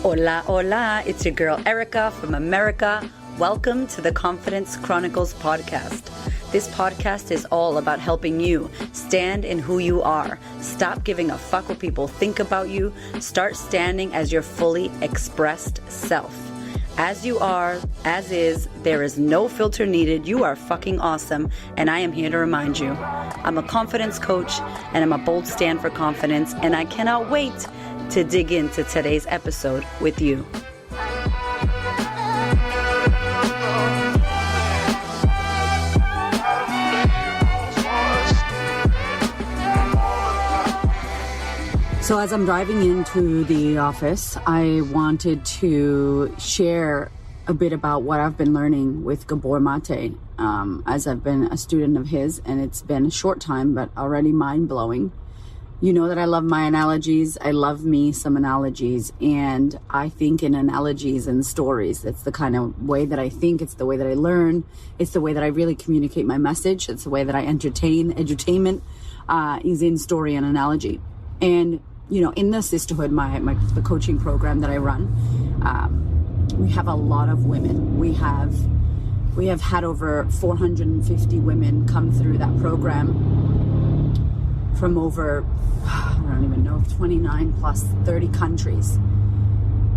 Hola, hola, it's your girl Erica from America. Welcome to the Confidence Chronicles podcast. This podcast is all about helping you stand in who you are. Stop giving a fuck what people think about you. Start standing as your fully expressed self. As you are, as is, there is no filter needed. You are fucking awesome, and I am here to remind you. I'm a confidence coach, and I'm a bold stand for confidence, and I cannot wait to dig into today's episode with you. So as I'm driving into the office, I wanted to share a bit about what I've been learning with Gabor Mate, as I've been a student of his, and it's been a short time, but already mind-blowing. You know that I love my analogies. I love me some analogies, and I think in analogies and stories. It's the kind of way that I think. It's the way that I learn. It's the way that I really communicate my message. It's the way that I entertain. Edutainment is in story and analogy. And you know, in the Sistahood, the coaching program that I run, we have a lot of women. We have had over 450 women come through that program from over, I don't even know, 29 plus 30 countries.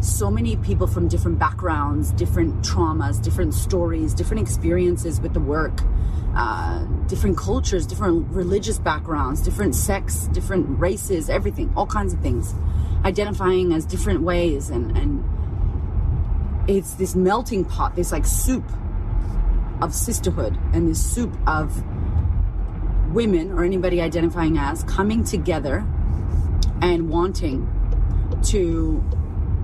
So many people from different backgrounds, different traumas, different stories, different experiences with the work, different cultures, different religious backgrounds, different sex, different races, everything, all kinds of things, identifying as different ways. And it's this melting pot, this like soup of sisterhood, and this soup of women or anybody identifying as coming together and wanting to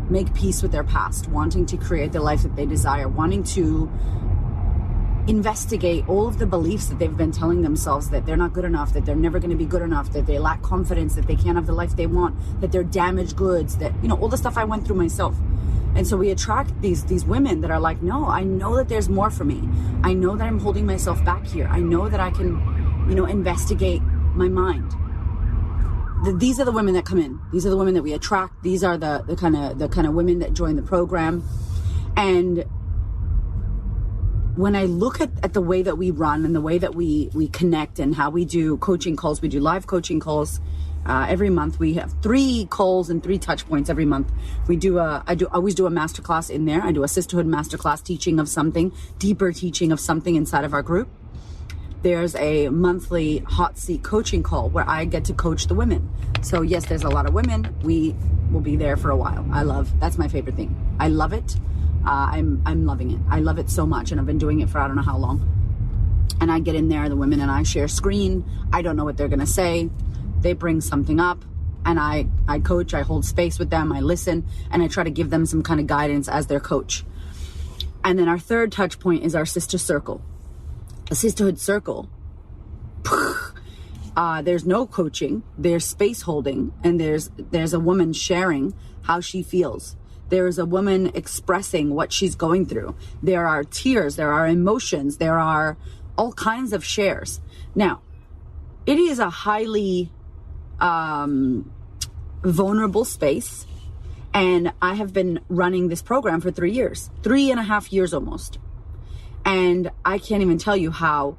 make peace with their past, wanting to create the life that they desire, wanting to investigate all of the beliefs that they've been telling themselves, that they're not good enough, that they're never going to be good enough, that they lack confidence, that they can't have the life they want, that they're damaged goods, that, you know, all the stuff I went through myself. And so we attract these women that are like, no, I know that there's more for me. I know that I'm holding myself back here. I know that I can, you know, investigate my mind. These are the women that come in. These are the women that we attract. These are the kind of women that join the program. And when I look at the way that we run and the way that we connect and how we do coaching calls, we do live coaching calls every month. We have 3 calls and 3 touch points every month. I always do a masterclass in there. I do a sisterhood masterclass teaching of something, deeper teaching of something inside of our group. There's a monthly hot seat coaching call where I get to coach the women. So yes, there's a lot of women. We will be there for a while. That's my favorite thing. I love it. I'm loving it. I love it so much. And I've been doing it for I don't know how long. And I get in there, the women and I share screen. I don't know what they're going to say. They bring something up and I coach, I hold space with them. I listen and I try to give them some kind of guidance as their coach. And then our third touch point is our sister circle. A sisterhood circle, there's no coaching, there's space holding, and there's a woman sharing how she feels. There is a woman expressing what she's going through. There are tears, there are emotions, there are all kinds of shares. Now, it is a highly vulnerable space, and I have been running this program for 3 years, 3.5 years almost. And I can't even tell you how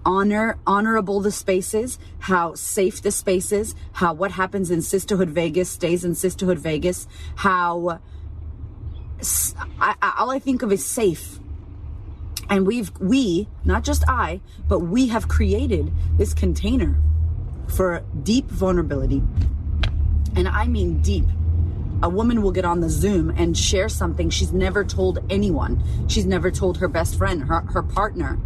honorable the space is, how safe the space is, how what happens in Sisterhood Vegas stays in Sisterhood Vegas, how all I think of is safe. And we, not just I, but we have created this container for deep vulnerability. And I mean deep. A woman will get on the Zoom and share something she's never told anyone. She's never told her best friend, her partner,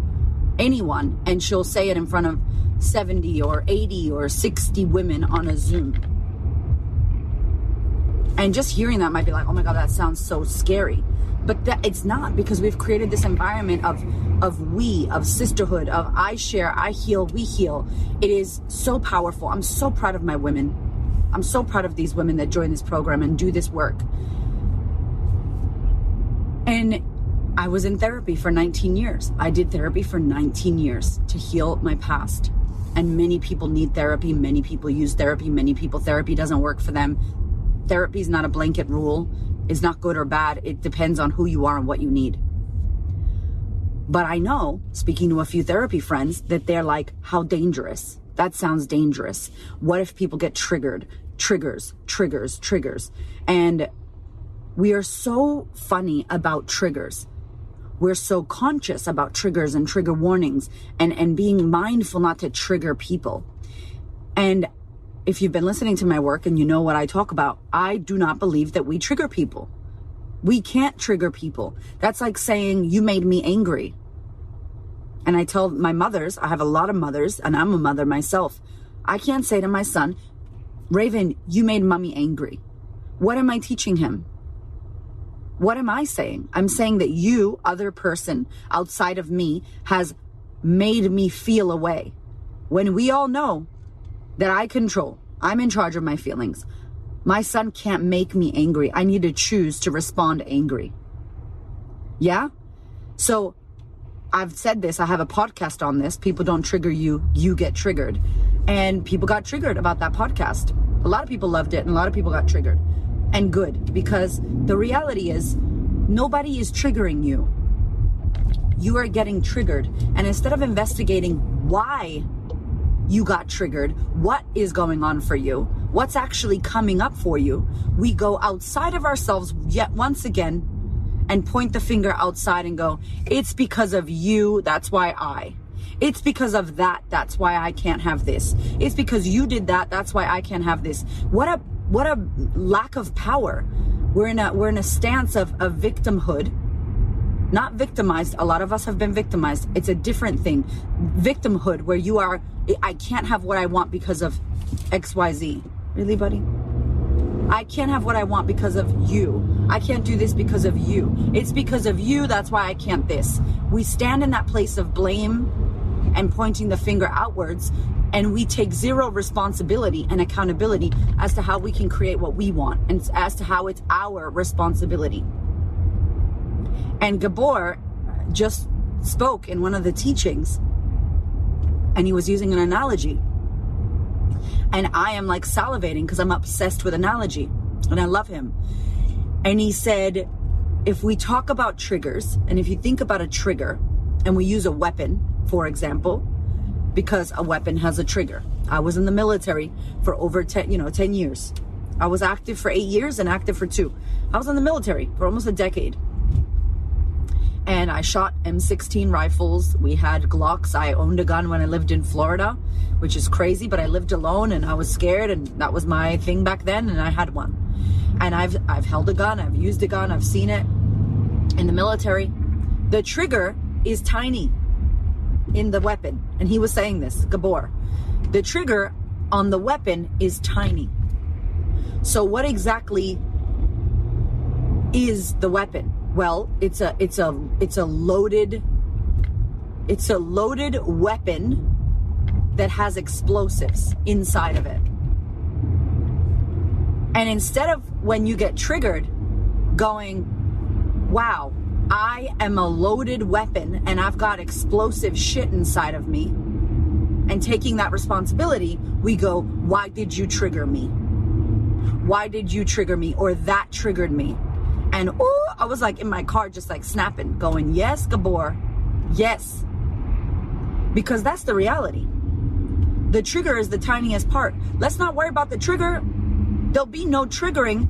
anyone. And she'll say it in front of 70 or 80 or 60 women on a Zoom. And just hearing that might be like, oh my God, that sounds so scary. But it's not, because we've created this environment of sisterhood, of I share, I heal, we heal. It is so powerful. I'm so proud of my women. I'm so proud of these women that join this program and do this work. And I was in therapy for 19 years. I did therapy for 19 years to heal my past. And many people need therapy. Many people use therapy. Many people, therapy doesn't work for them. Therapy is not a blanket rule. It's not good or bad. It depends on who you are and what you need. But I know, speaking to a few therapy friends, that they're like, how dangerous? That sounds dangerous. What if people get triggered? Triggers. And we are so funny about triggers. We're so conscious about triggers and trigger warnings and being mindful not to trigger people. And if you've been listening to my work and you know what I talk about, I do not believe that we trigger people. We can't trigger people. That's like saying, you made me angry. And I tell my mothers, I have a lot of mothers, and I'm a mother myself. I can't say to my son, Raven, you made mommy angry. What am I teaching him? What am I saying? I'm saying that you, other person outside of me, has made me feel a way. When we all know that I'm in charge of my feelings. My son can't make me angry. I need to choose to respond angry. Yeah? So I've said this. I have a podcast on this. People don't trigger you. You get triggered. And people got triggered about that podcast. A lot of people loved it and a lot of people got triggered. And good, because the reality is nobody is triggering you. You are getting triggered. And instead of investigating why you got triggered, what is going on for you, what's actually coming up for you, we go outside of ourselves yet once again and point the finger outside and go, it's because of you, that's why it's because of that, that's why I can't have this. It's because you did that, that's why I can't have this. What a lack of power. We're in a stance of victimhood. Not victimized. A lot of us have been victimized. It's a different thing. Victimhood, where you are, I can't have what I want because of XYZ. Really, buddy? I can't have what I want because of you. I can't do this because of you. It's because of you, that's why I can't this. We stand in that place of blame and pointing the finger outwards, and we take zero responsibility and accountability as to how we can create what we want and as to how it's our responsibility. And Gabor just spoke in one of the teachings, and he was using an analogy. And I am like salivating because I'm obsessed with analogy, and I love him. And he said, if we talk about triggers, and if you think about a trigger, and we use a weapon, for example, because a weapon has a trigger. I was in the military for over 10 years. I was active for 8 years and active for 2. I was in the military for almost a decade. And I shot M16 rifles. We had Glocks. I owned a gun when I lived in Florida, which is crazy, but I lived alone and I was scared, and that was my thing back then, and I had one. And I've held a gun, I've used a gun, I've seen it in the military. The trigger is tiny in the weapon. And he was saying this, Gabor. The trigger on the weapon is tiny. So what exactly is the weapon? Well, it's a loaded weapon that has explosives inside of it. And instead of, when you get triggered, going, wow, I am a loaded weapon and I've got explosive shit inside of me, and taking that responsibility, we go, why did you trigger me? Why did you trigger me? Or that triggered me. And I was like in my car just like snapping, going, yes, Gabor, yes. Because that's the reality. The trigger is the tiniest part. Let's not worry about the trigger. There'll be no triggering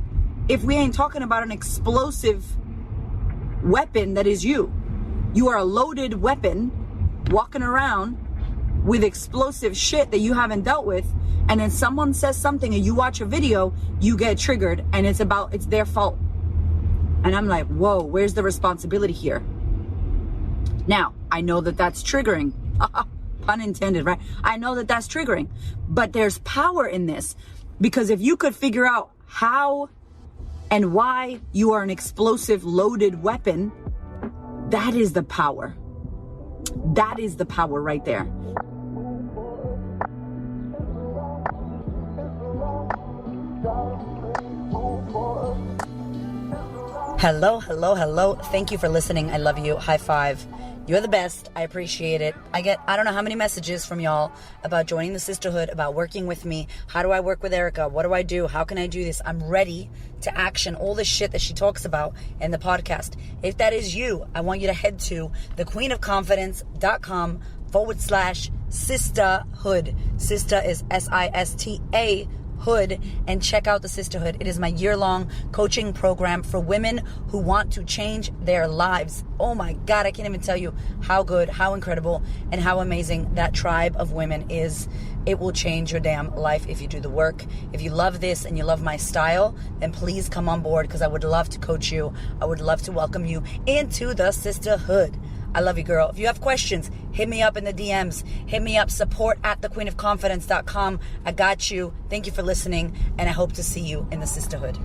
if we ain't talking about an explosive weapon that is you. You are a loaded weapon walking around with explosive shit that you haven't dealt with, and then someone says something and you watch a video, you get triggered, and it's their fault. And I'm like, whoa, where's the responsibility here? Now, I know that that's triggering. Pun intended, right? I know that that's triggering, but there's power in this, because if you could figure out how and why you are an explosive loaded weapon, that is the power. That is the power right there. Hello. Thank you for listening. I love you. High five. You're the best. I appreciate it. I don't know how many messages from y'all about joining the sisterhood, about working with me. How do I work with Erica? What do I do? How can I do this? I'm ready to action all the shit that she talks about in the podcast. If that is you, I want you to head to thequeenofconfidence.com/sistahood. Sista is SISTA Hood, and check out the Sistahood. It is my year-long coaching program for women who want to change their lives. Oh my God, I can't even tell you how good, how incredible, and how amazing that tribe of women is. It will change your damn life if you do the work. If you love this and you love my style, then please come on board, because I would love to coach you. I would love to welcome you into the Sistahood. I love you, girl. If you have questions, hit me up in the DMs. Hit me up, support@thequeenofconfidence.com. I got you. Thank you for listening, and I hope to see you in the Sistahood.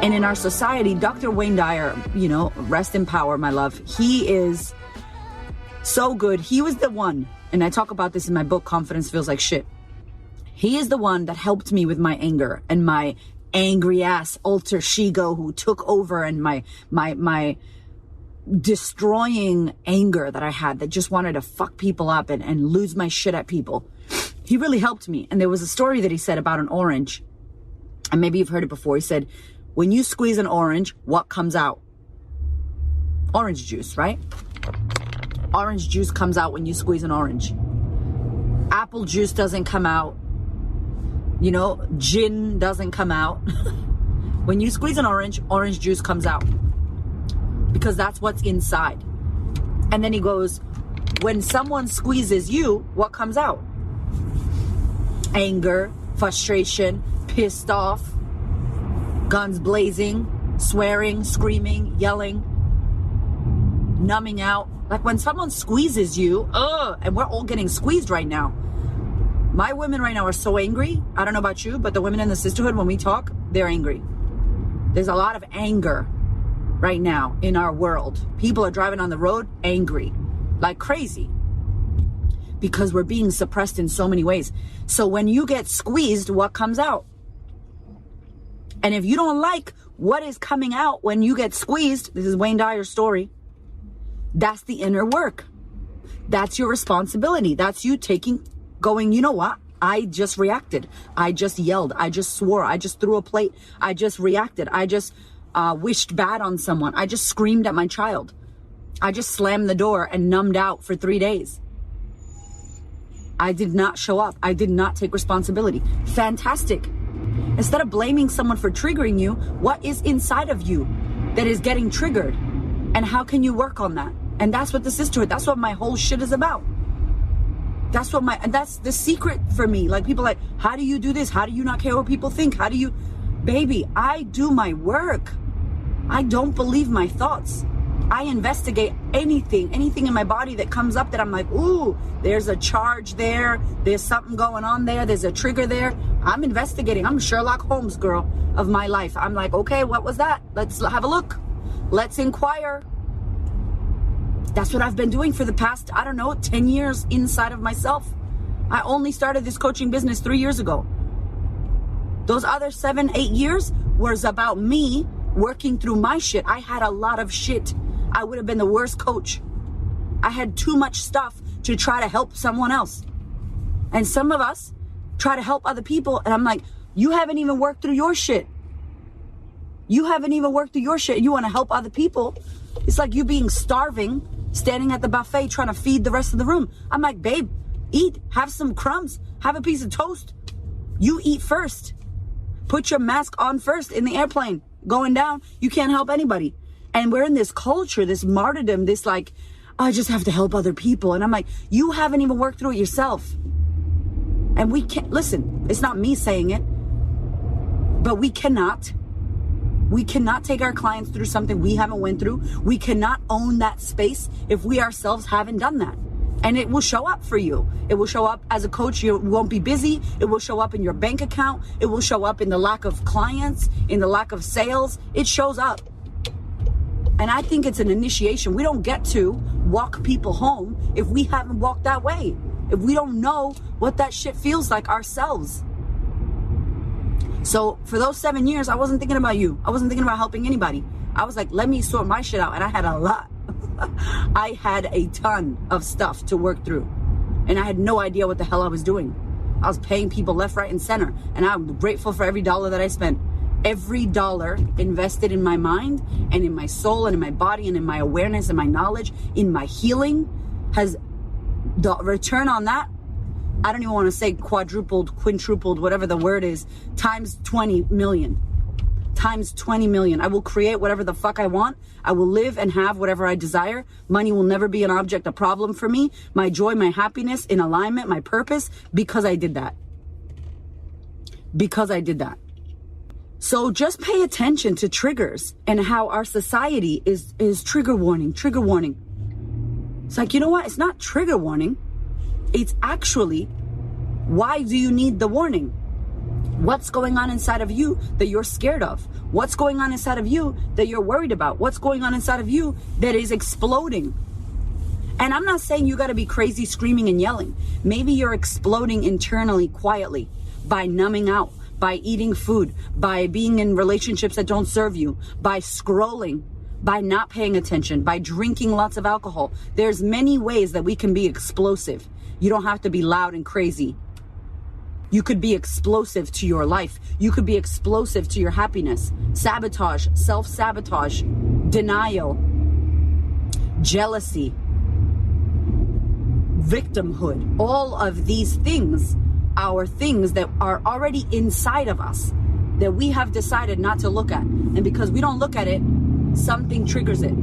And in our society, Dr. Wayne Dyer, rest in power, my love. He is so good. He was the one, and I talk about this in my book, Confidence Feels Like Shit. He is the one that helped me with my anger and my angry ass alter ego who took over, and my destroying anger that I had that just wanted to fuck people up and lose my shit at people. He really helped me. And there was a story that he said about an orange, and maybe you've heard it before. He said, when you squeeze an orange, what comes out? Orange juice, right? Orange juice comes out when you squeeze an orange. Apple juice doesn't come out. Gin doesn't come out. When you squeeze an orange juice comes out, because that's what's inside. And then he goes, when someone squeezes you, what comes out? Anger, frustration, pissed off, guns blazing, swearing, screaming, yelling, numbing out. Like when someone squeezes you, and we're all getting squeezed right now. My women right now are so angry. I don't know about you, but the women in the sisterhood, when we talk, they're angry. There's a lot of anger right now in our world. People are driving on the road angry, like crazy, because we're being suppressed in so many ways. So when you get squeezed, what comes out? And if you don't like what is coming out when you get squeezed, this is Wayne Dyer's story, that's the inner work. That's your responsibility. That's you going, you know what? I just reacted. I just yelled. I just swore. I just threw a plate. I just reacted. I just wished bad on someone. I just screamed at my child. I just slammed the door and numbed out for 3 days. I did not show up. I did not take responsibility. Fantastic. Instead of blaming someone for triggering you, what is inside of you that is getting triggered? And how can you work on that? And that's what the sisterhood, that's what my whole shit is about. That's the secret for me. Like people like, how do you do this? How do you not care what people think? Baby, I do my work. I don't believe my thoughts. I investigate anything in my body that comes up that I'm like, ooh, there's a charge there. There's something going on there. There's a trigger there. I'm investigating. I'm Sherlock Holmes, girl, of my life. I'm like, okay, what was that? Let's have a look. Let's inquire. That's what I've been doing for the past, 10 years inside of myself. I only started this coaching business 3 years ago. Those other 7, 8 years was about me working through my shit. I had a lot of shit. I would have been the worst coach. I had too much stuff to try to help someone else. And some of us try to help other people. And I'm like, you haven't even worked through your shit. You haven't even worked through your shit. You want to help other people. It's like you being starving, standing at the buffet trying to feed the rest of the room. I'm like, babe, eat, have some crumbs, have a piece of toast. You eat first. Put your mask on first in the airplane. Going down, you can't help anybody. And we're in this culture, this martyrdom, this like, I just have to help other people. And I'm like, you haven't even worked through it yourself. And we can't, listen, it's not me saying it, but we cannot take our clients through something we haven't went through. We cannot own that space if we ourselves haven't done that. And it will show up for you. It will show up as a coach. You won't be busy. It will show up in your bank account. It will show up in the lack of clients, in the lack of sales. It shows up. And I think it's an initiation. We don't get to walk people home if we haven't walked that way. If we don't know what that shit feels like ourselves. So for those 7 years, I wasn't thinking about you. I wasn't thinking about helping anybody. I was like, let me sort my shit out. And I had a lot. I had a ton of stuff to work through. And I had no idea what the hell I was doing. I was paying people left, right, and center. And I'm grateful for every dollar that I spent. Every dollar invested in my mind and in my soul and in my body and in my awareness and my knowledge, in my healing, has the return on that, I don't even want to say quadrupled, quintupled, whatever the word is, times 20 million. Times 20 million. I will create whatever the fuck I want. I will live and have whatever I desire. Money will never be an object, a problem for me. My joy, my happiness, in alignment, my purpose, because I did that. Because I did that. So just pay attention to triggers and how our society is trigger warning, trigger warning. It's like, you know what? It's not trigger warning. It's actually, why do you need the warning? What's going on inside of you that you're scared of? What's going on inside of you that you're worried about? What's going on inside of you that is exploding? And I'm not saying you got to be crazy screaming and yelling. Maybe you're exploding internally, quietly, by numbing out, by eating food, by being in relationships that don't serve you, by scrolling, by not paying attention, by drinking lots of alcohol. There's many ways that we can be explosive. You don't have to be loud and crazy. You could be explosive to your life. You could be explosive to your happiness. Sabotage, self-sabotage, denial, jealousy, victimhood. All of these things are things that are already inside of us that we have decided not to look at. And because we don't look at it, something triggers it.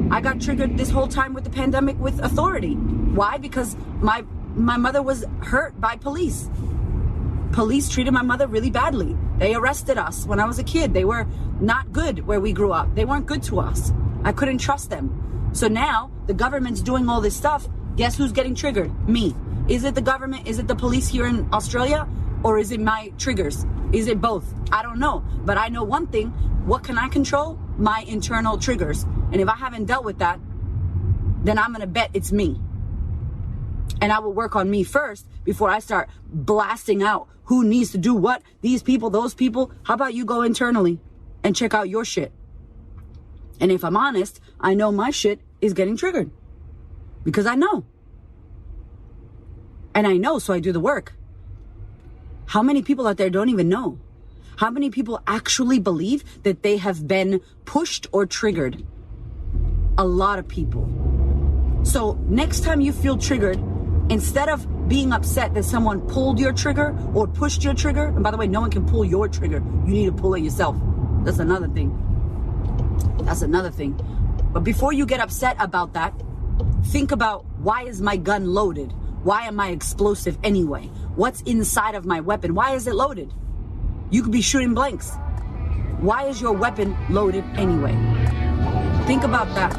I got triggered this whole time with the pandemic with authority. Why? Because my mother was hurt by police. Police treated my mother really badly. They arrested us when I was a kid. They were not good where we grew up. They weren't good to us. I couldn't trust them. So now the government's doing all this stuff. Guess who's getting triggered? Me. Is it the government? Is it the police here in Australia? Or is it my triggers? Is it both? I don't know. But I know one thing. What can I control? My internal triggers. And if I haven't dealt with that, then I'm going to bet it's me. And I will work on me first before I start blasting out who needs to do what, these people, those people. How about you go internally and check out your shit? And if I'm honest, I know my shit is getting triggered because I know. And I know, so I do the work. How many people out there don't even know? How many people actually believe that they have been pushed or triggered? A lot of people. So next time you feel triggered, instead of being upset that someone pulled your trigger or pushed your trigger, and by the way, no one can pull your trigger. You need to pull it yourself. That's another thing. That's another thing. But before you get upset about that, think about, why is my gun loaded? Why am I explosive anyway? What's inside of my weapon? Why is it loaded? You could be shooting blanks. Why is your weapon loaded anyway? Think about that.